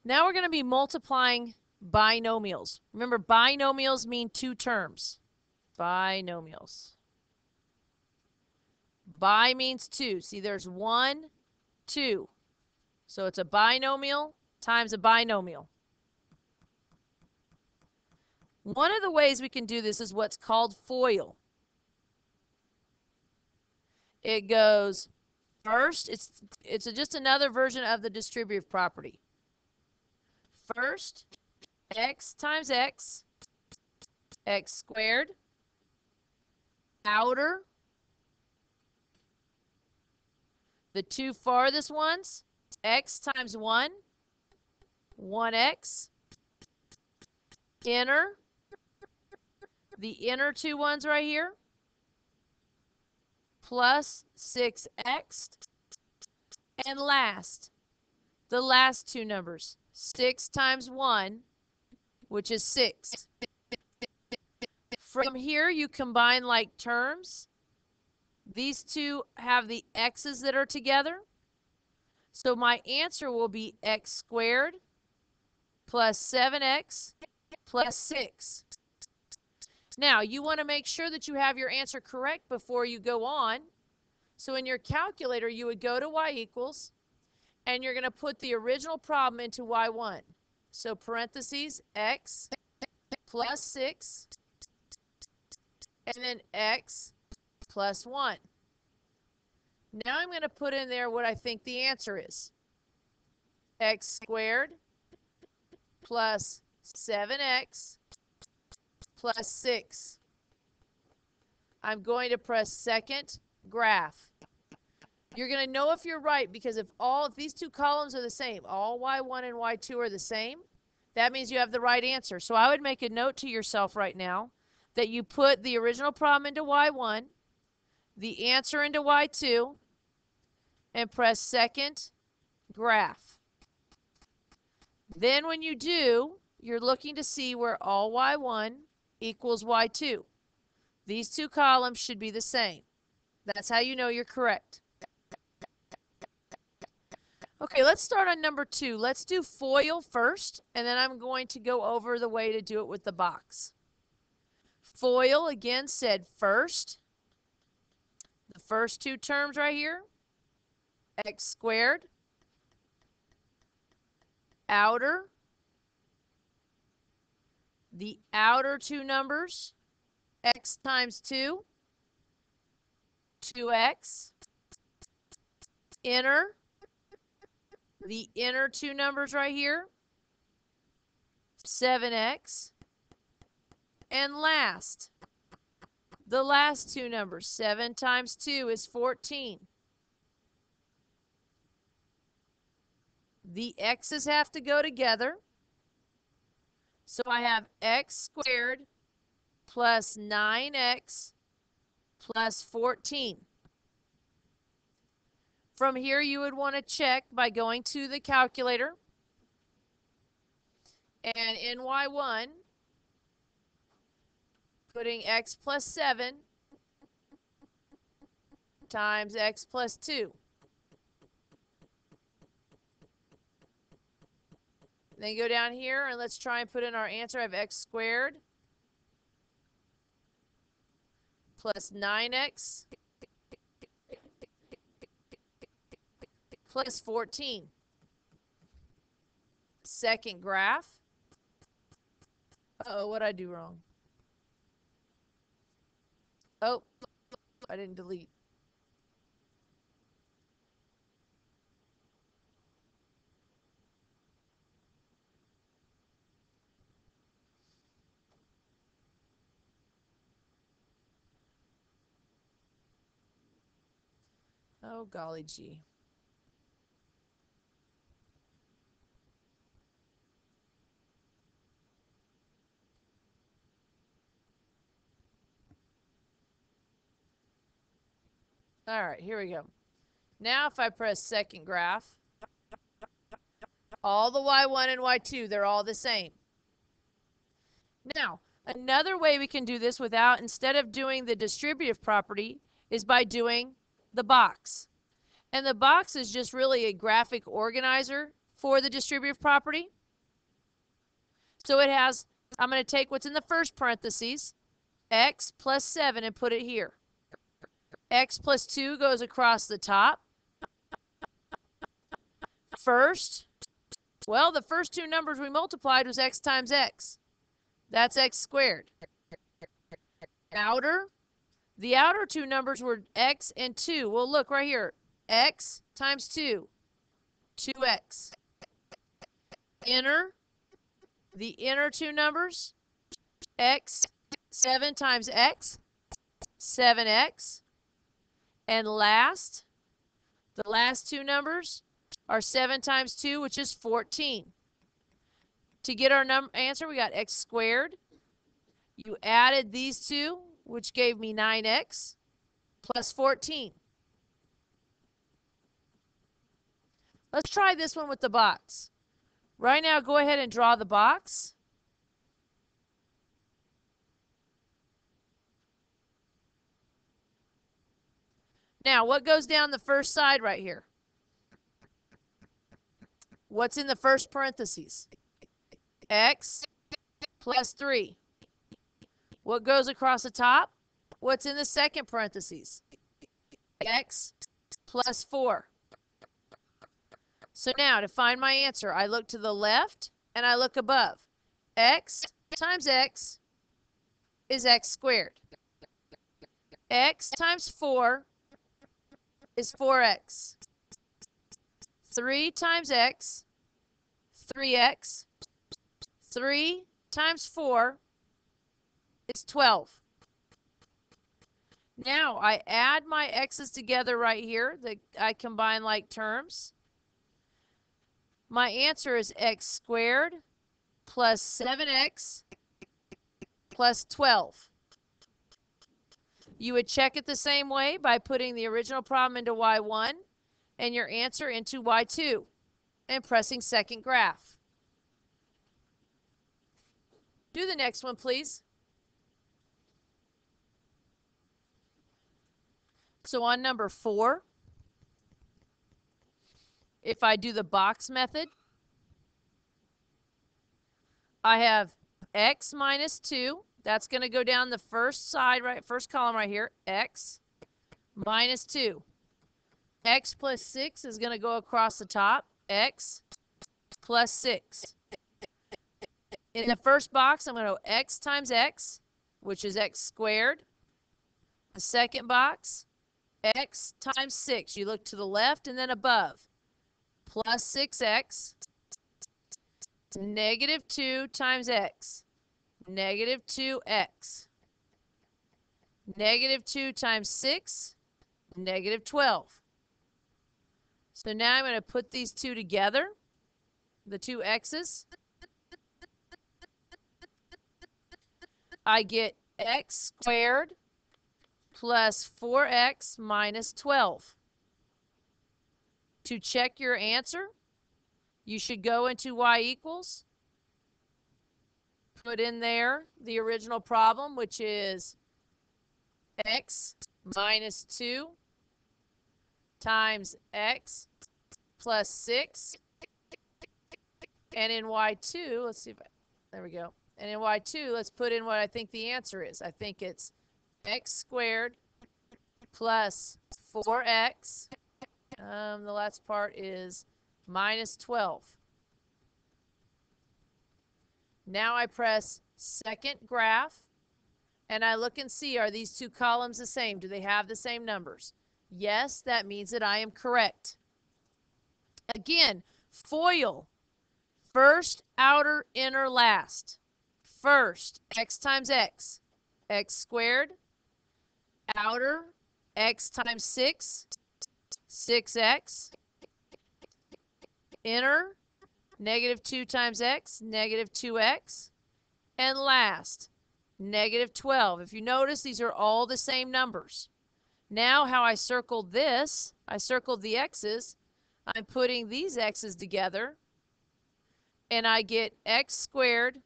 Now we're going to be multiplying binomials. Remember, binomials mean two terms. Binomials. Bi means two. See, there's 1, 2. So it's a binomial times a binomial. One of the ways we can do this is what's called FOIL. It goes first, it's just another version of the distributive property. First, x times x, x squared, outer, the two farthest ones, x times 1, 1x, inner, the inner two ones right here, plus 6x, and last, the last two numbers, 6 times 1, which is 6. From here, you combine like terms. These two have the x's that are together. So my answer will be x squared plus 7x plus 6. Now, you want to make sure that you have your answer correct before you go on. So in your calculator, you would go to y equals, and you're going to put the original problem into y1. So parentheses, x plus 6, and then x plus 1. Now I'm going to put in there what I think the answer is. X squared plus 7x plus 6. I'm going to press second graph. You're going to know if you're right because if these two columns are the same, all y1 and y2 are the same, that means you have the right answer. So I would make a note to yourself right now that you put the original problem into y1, the answer into y2, and press second graph. Then when you do, you're looking to see where all y1 equals y2. These two columns should be the same. That's how you know you're correct. Okay, let's start on number 2. Let's do FOIL first, and then I'm going to go over the way to do it with the box. FOIL, again, said first. The first two terms right here, x squared, outer, the outer two numbers, x times 2, 2x, inner, the inner two numbers right here, 7x, and last, the last two numbers, 7 times 2 is 14. The x's have to go together. So I have x squared plus 9x plus 14. From here, you would want to check by going to the calculator. And in y1, putting x plus 7 times x plus 2. Then go down here and let's try and put in our answer. I have x squared plus 9x plus 14. Second graph. Uh-oh, what'd I do wrong? Oh, I didn't delete. Oh, golly gee. All right, here we go. Now if I press second graph, all the y1 and y2, they're all the same. Now, another way we can do this instead of doing the distributive property, is by doing the box. And the box is just really a graphic organizer for the distributive property? So it has, I'm going to take what's in the first parentheses, x plus 7, and put it here. X plus 2 goes across the top. First, well, the first two numbers we multiplied was x times x. That's x squared. Outer, the outer two numbers were x and 2. Well, look right here. X times 2, 2x. Inner, the inner two numbers, x, 7 times x, 7x. And last, the last two numbers are 7 times 2, which is 14. To get our answer, we got x squared. You added these two, which gave me 9x plus 14. Let's try this one with the box. Right now, go ahead and draw the box. Now, what goes down the first side right here? What's in the first parentheses? X plus 3. What goes across the top? What's in the second parentheses? X plus 4. So now, to find my answer, I look to the left and I look above. X times x is x squared. X times 4 is 4x. 3 times x, 3x. 3 times 4 is 12. Now I add my x's together right here. I combine like terms. My answer is x squared plus 7x plus 12. You would check it the same way by putting the original problem into y1 and your answer into y2 and pressing second graph. Do the next one, please. So on number 4, if I do the box method, I have x minus 2. That's going to go down the first side, right, first column right here, x minus 2. X plus 6 is going to go across the top, x plus 6. In the first box, I'm going to go x times x, which is x squared. The second box, x times 6. You look to the left and then above. Plus 6x, negative 2 times x, negative 2x. Negative 2 times 6, negative 12. So now I'm going to put these two together, the two x's. I get x squared plus 4x minus 12. To check your answer, you should go into y equals, put in there the original problem, which is x minus 2 times x plus 6. And in y2, let's see if there we go. And in y2, let's put in what I think the answer is. I think it's x squared plus 4x. The last part is minus 12. Now I press second graph, and I look and see, are these two columns the same? Do they have the same numbers? Yes, that means that I am correct. Again, FOIL. First, outer, inner, last. First, x times x, x squared. Outer, x times 6, 6x. Inner, negative 2 times x, negative 2x. And last, negative 12. If you notice, these are all the same numbers. Now how I circled this, I circled the x's. I'm putting these x's together, and I get x squared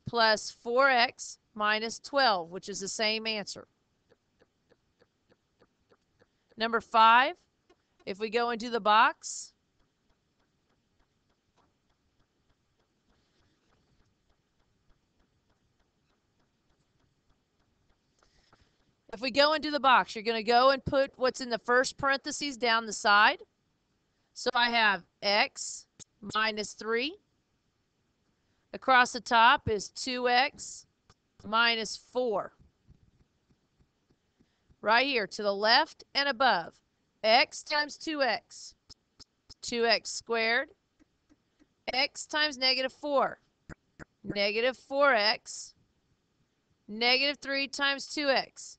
plus 4x minus 12, which is the same answer. Number 5, if we go into the box, If we go into the box, you're going to go and put what's in the first parentheses down the side. So I have x minus 3. Across the top is 2x minus 4. Right here to the left and above. X times 2x. 2x squared. X times negative 4. Negative 4x. Negative 3 times 2x.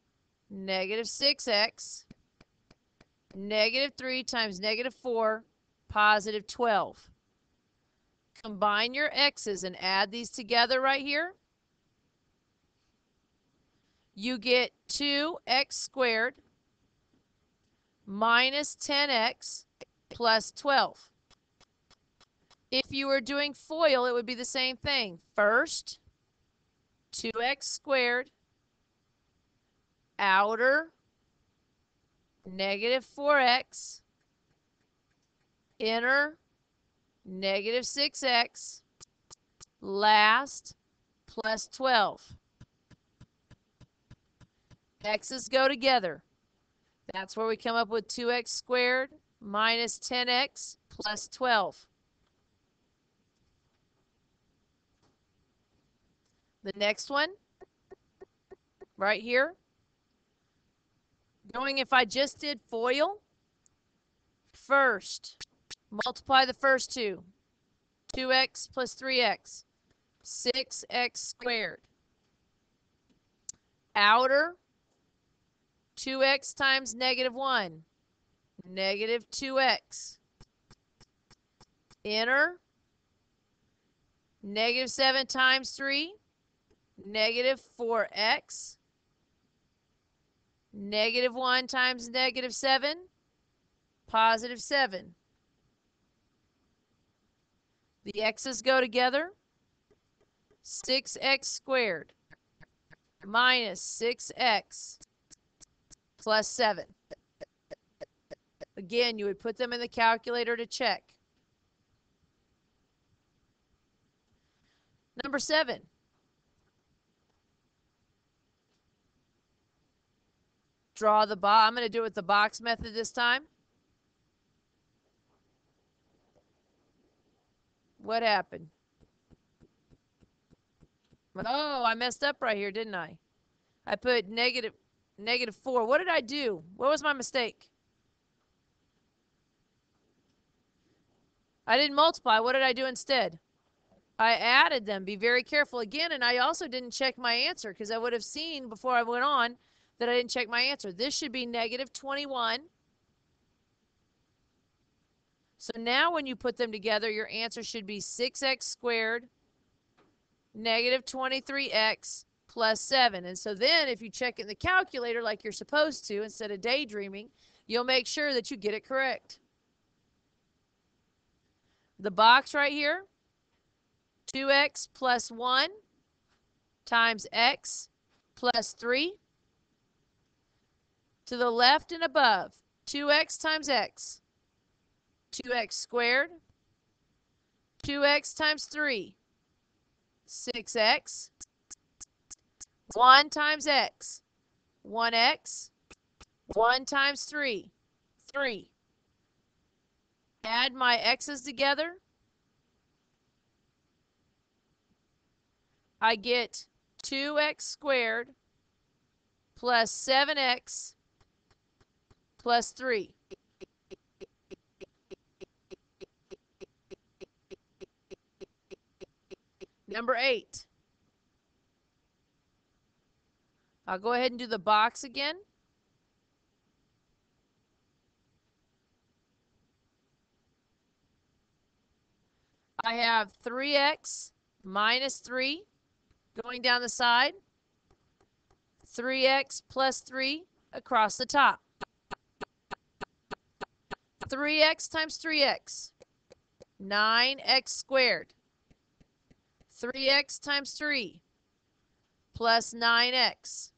Negative 6x. Negative 3 times negative 4. Positive 12. Combine your x's and add these together right here. You get 2x squared minus 10x plus 12. If you were doing FOIL, it would be the same thing. First, 2x squared, outer, negative 4x, inner, negative 6x, last, plus 12. X's go together. That's where we come up with 2x squared minus 10x plus 12. The next one, right here, knowing if I just did FOIL, first, multiply the first two. 2x plus 3x, 6x squared. Outer, 2x times negative 1, negative 2x. Inner, negative 7 times 3, negative 4x. Negative 1 times negative 7, positive 7. The x's go together. 6x squared minus 6x plus 7. Again, you would put them in the calculator to check. Number 7. Draw the box. I'm going to do it with the box method this time. What happened? Oh, I messed up right here, didn't I? I put negative 4. What did I do? What was my mistake? I didn't multiply. What did I do instead? I added them. Be very careful again. And I also didn't check my answer because I would have seen before I went on that I didn't check my answer. This should be negative 21. So now when you put them together, your answer should be 6x squared negative 23x plus 7. And so then if you check it in the calculator like you're supposed to instead of daydreaming, you'll make sure that you get it correct. The box right here, 2x plus 1 times x plus 3. To the left and above, 2x times x, 2x squared, 2x times 3, 6x, 1 times x, 1x, 1 times 3, 3. Add my x's together. I get 2x squared plus 7x plus 3. Number 8. I'll go ahead and do the box again. I have 3x minus 3 going down the side. 3x plus 3 across the top. 3x times 3x, 9x squared. 3x times 3 plus 9x.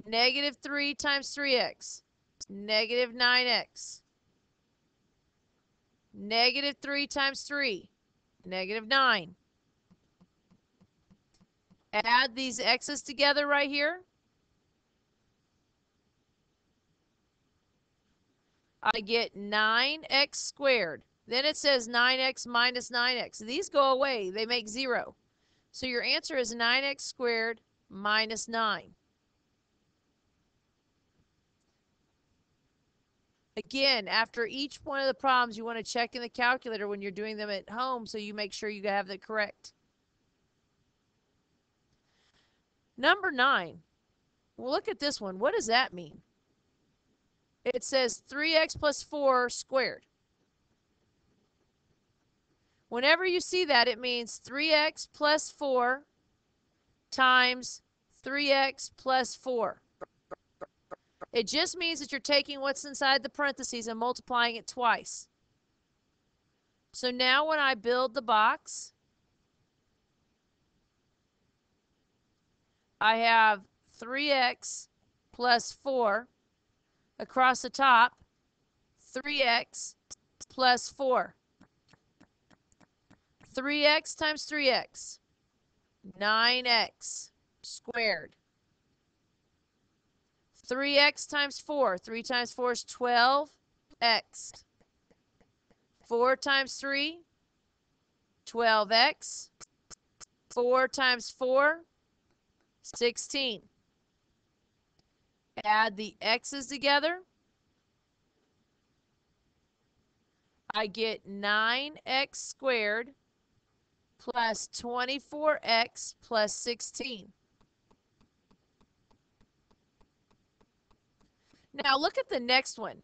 Negative 3 times 3x, negative 9x. Negative 3 times 3, negative 9. Add these x's together right here. I get 9x squared. Then it says 9x minus 9x. These go away. They make 0. So your answer is 9x squared minus 9. Again, after each one of the problems, you want to check in the calculator when you're doing them at home so you make sure you have the correct. Number 9. Well, look at this one. What does that mean? It says 3x plus 4 squared. Whenever you see that, it means 3x plus 4 times 3x plus 4. It just means that you're taking what's inside the parentheses and multiplying it twice. So now when I build the box, I have 3x plus 4 across the top, 3x plus 4. 3x times 3x, 9x squared. 3x times 4, 3 times 4 is 12x. 4 times 3, 12x. 4 times 4, 16. Add the x's together. I get 9x squared plus 24x plus 16. Now look at the next one,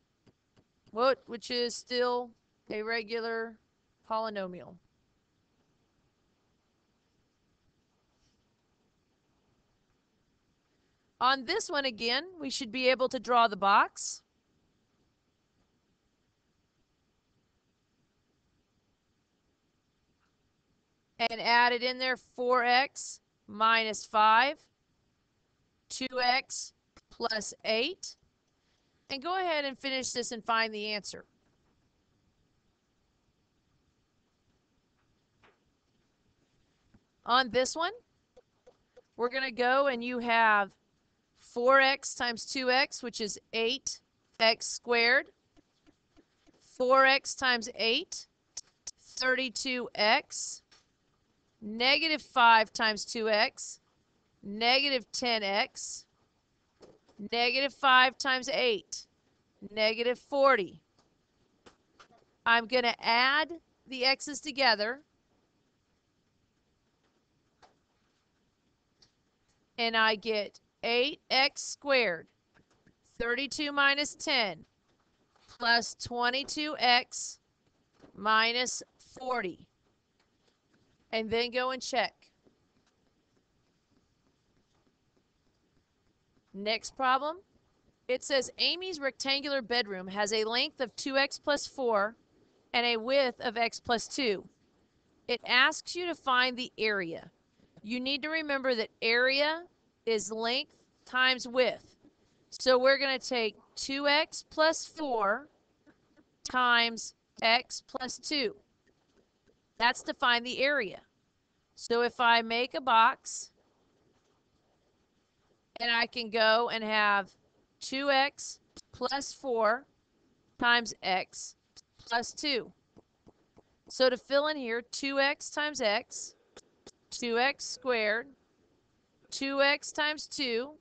which is still a regular polynomial. On this one again, we should be able to draw the box. And add it in there, 4x minus 5, 2x plus 8. And go ahead and finish this and find the answer. On this one, we're going to go and you have 4x times 2x, which is 8x squared. 4x times 8, 32x. Negative 5 times 2x, negative 10x. Negative 5 times 8, negative 40. I'm going to add the x's together. And I get 8x squared, 32 minus 10, plus 22x minus 40. And then go and check. Next problem. It says Amy's rectangular bedroom has a length of 2x plus 4 and a width of x plus 2. It asks you to find the area. You need to remember that area is length times width. So we're going to take 2x plus 4 times x plus 2. That's to find the area. So if I make a box, and I can go and have 2x plus 4 times x plus 2. So to fill in here, 2x times x, 2x squared, 2x times 2,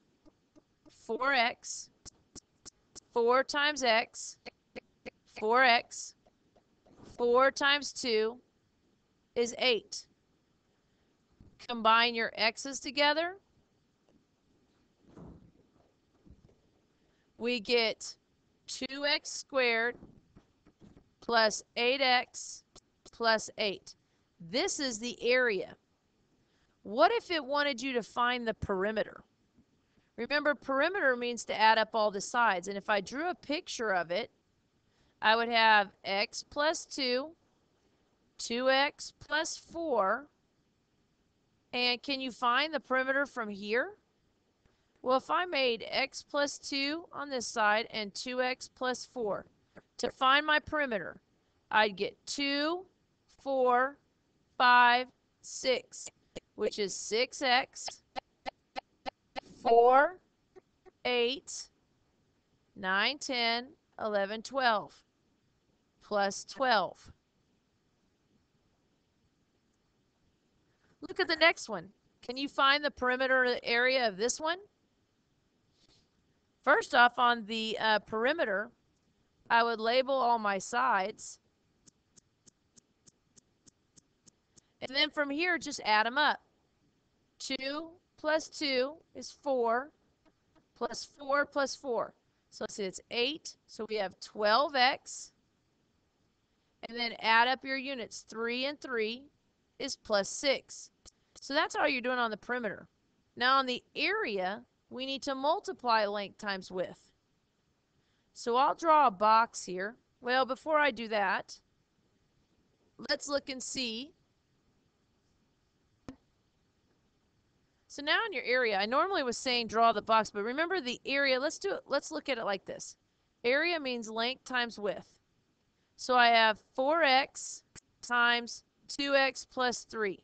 4x, 4 times x, 4x, 4 times 2 is 8. Combine your x's together. We get 2x squared plus 8x plus 8. This is the area. What if it wanted you to find the perimeter? Remember, perimeter means to add up all the sides. And if I drew a picture of it, I would have x plus 2, 2x plus 4. And can you find the perimeter from here? Well, if I made x plus 2 on this side and 2x plus 4, to find my perimeter, I'd get 2, 4, 5, 6, which is 6x, 4, 8, 9, 10, 11, 12, plus 12. Look at the next one. Can you find the perimeter area of this one? First off, on the perimeter, I would label all my sides. And then from here, just add them up. 2 plus 2 is 4, plus 4 plus 4. So let's see, it's 8. So we have 12x. And then add up your units. 3 and 3 is plus 6. So that's all you're doing on the perimeter. Now on the area, we need to multiply length times width. So I'll draw a box here. Well, before I do that, let's look and see. So now in your area, I normally was saying draw the box, but remember the area, let's look at it like this. Area means length times width. So I have 4x times 2x plus 3.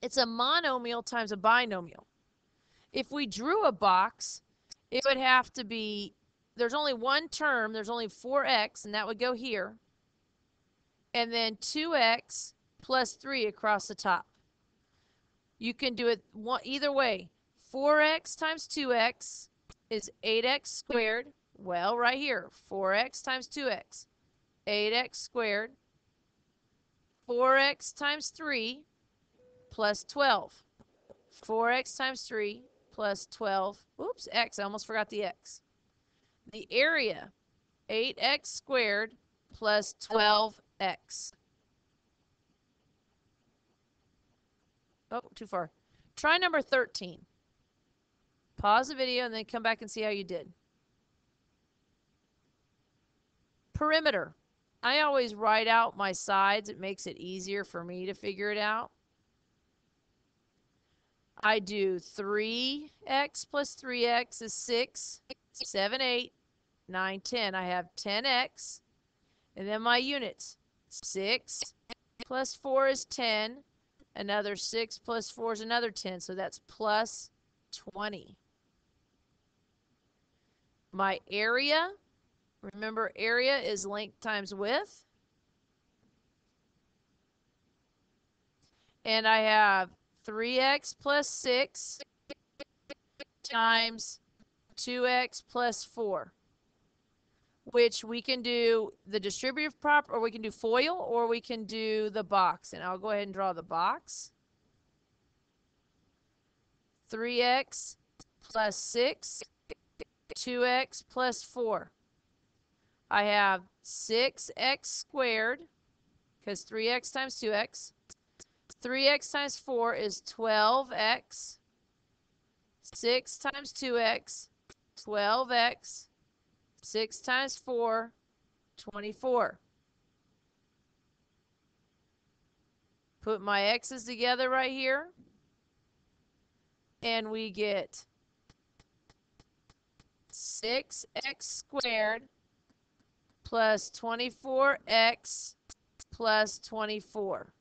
It's a monomial times a binomial. If we drew a box, it would have to be, there's only one term, there's only 4x, and that would go here. And then 2x plus 3 across the top. You can do it either way. 4x times 2x is 8x squared. Well, right here, 4x times 2x, 8x squared. 4x times 3 plus 12. 4x times 3 plus 12. Oops, x. I almost forgot the x. The area, 8x squared plus 12x. Oh, too far. Try number 13. Pause the video and then come back and see how you did. Perimeter. I always write out my sides. It makes it easier for me to figure it out. I do 3x plus 3x is 6, 7, 8, 9, 10. I have 10x. And then my units. 6 plus 4 is 10. Another 6 plus 4 is another 10. So that's plus 20. My area, remember area is length times width. And I have 3x plus 6 times 2x plus 4. Which we can do the distributive prop, or we can do FOIL, or we can do the box. And I'll go ahead and draw the box. 3x plus 6, 2x plus 4. I have 6x squared, because 3x times 2x. 3x times 4 is 12x. 6 times 2x, 12x. 6 times 4, 24. Put my x's together right here. And we get 6x squared plus 24x plus 24.